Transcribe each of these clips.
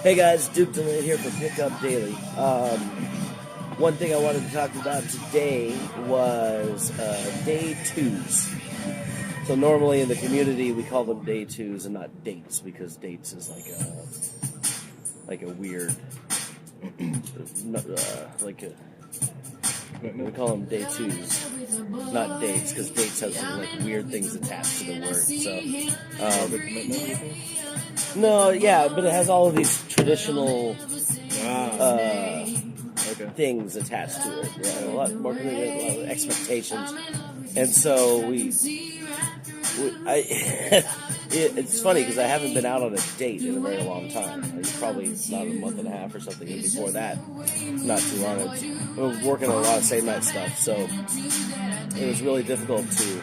Hey guys, Duke Delaney here for Pickup Daily. One thing I wanted to talk about today was day twos. So normally in the community we call them day twos and not dates because dates is like a weird, we call them day twos, not dates, because dates have some like weird things attached to the word. So, no, yeah, but it has all of these traditional things attached to it. Yeah, a lot more commitment, a lot of expectations, and so it's funny because I haven't been out on a date in a very long time. Probably about a month and a half or something. And before that, not too long. I was working on a lot of same night stuff, so it was really difficult to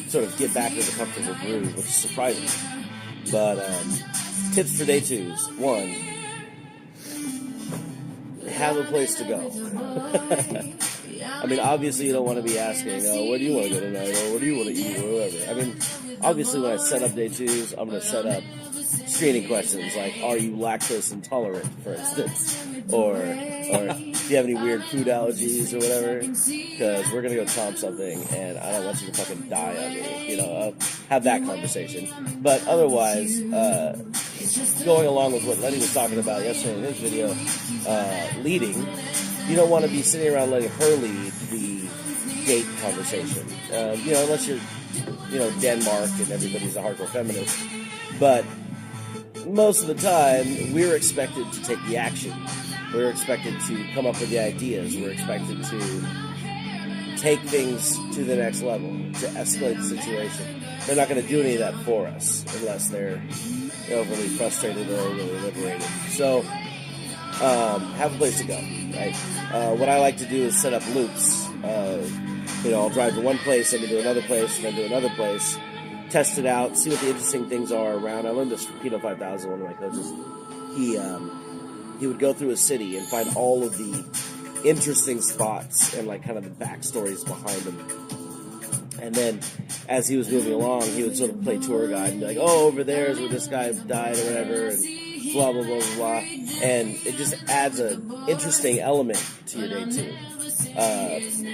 sort of get back into the comfortable groove, which is surprising. But tips for day twos: 1, have a place to go. I mean, obviously you don't want to be asking, where do you want to go tonight, or what do you want to eat, or whatever. I mean, obviously when I set up day twos, I'm going to set up screening questions like, are you lactose intolerant, for instance? Or do you have any weird food allergies or whatever? Because we're going to go chomp something, and I don't want you to fucking die on me. Have that conversation. But otherwise, going along with what Lenny was talking about yesterday in his video, leading, you don't want to be sitting around letting her lead the date conversation. Unless you're, Denmark and everybody's a hardcore feminist. But most of the time, we're expected to take the action. We're expected to come up with the ideas. We're expected to take things to the next level, to escalate the situation. They're not going to do any of that for us unless they're overly frustrated or really liberated. So, have a place to go, right? What I like to do is set up loops. I'll drive to one place, then to another place, and then to another place, test it out, see what the interesting things are around. I learned this from Pino 5000, one of my coaches. He would go through a city and find all of the interesting spots and like kind of the backstories behind them. And then as he was moving along, he would sort of play tour guide and be like, oh, over there is where this guy died or whatever, and blah, blah, blah, blah, blah. And it just adds an interesting element to your day too.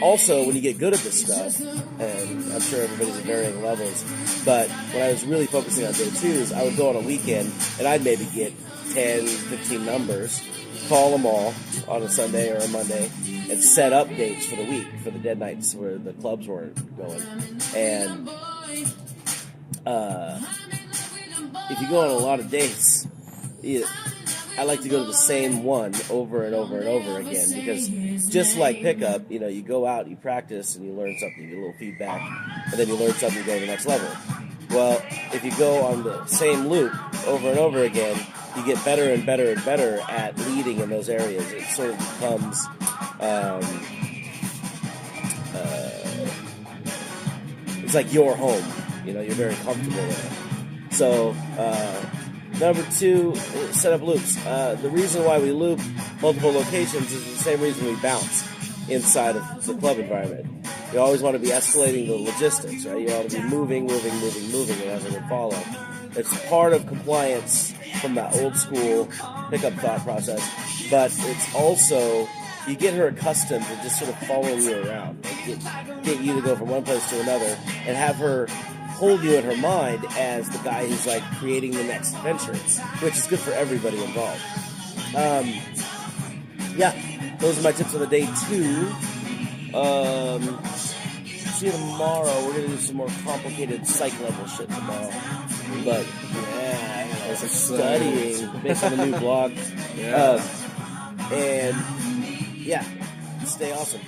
Also, when you get good at this stuff, and I'm sure everybody's at varying levels, but when I was really focusing on day twos, I would go on a weekend and I'd maybe get 10, 15 numbers, call them all on a Sunday or a Monday, and set up dates for the week, for the dead nights where the clubs weren't going. And if you go on a lot of dates, I like to go to the same one over and over and over again, because just like pickup, you go out, you practice, and you learn something, you get a little feedback, and then you learn something, you go to the next level. Well, if you go on the same loop over and over again, you get better and better and better at leading in those areas. It sort of becomes it's like your home. You're very comfortable in it. So, number 2, set up loops. The reason why we loop multiple locations is the same reason we bounce inside of the club environment. You always want to be escalating the logistics, right? You want to be moving, and having it follow. It's part of compliance from that old school pickup thought process, but it's also, you get her accustomed to just sort of following you around. Get you to go from one place to another and have her hold you in her mind as the guy who's like creating the next adventure, which is good for everybody involved. Those are my tips on the day 2. See you tomorrow. We're gonna do some more complicated psych level shit tomorrow. But I'm studying based on the new blog. And stay awesome.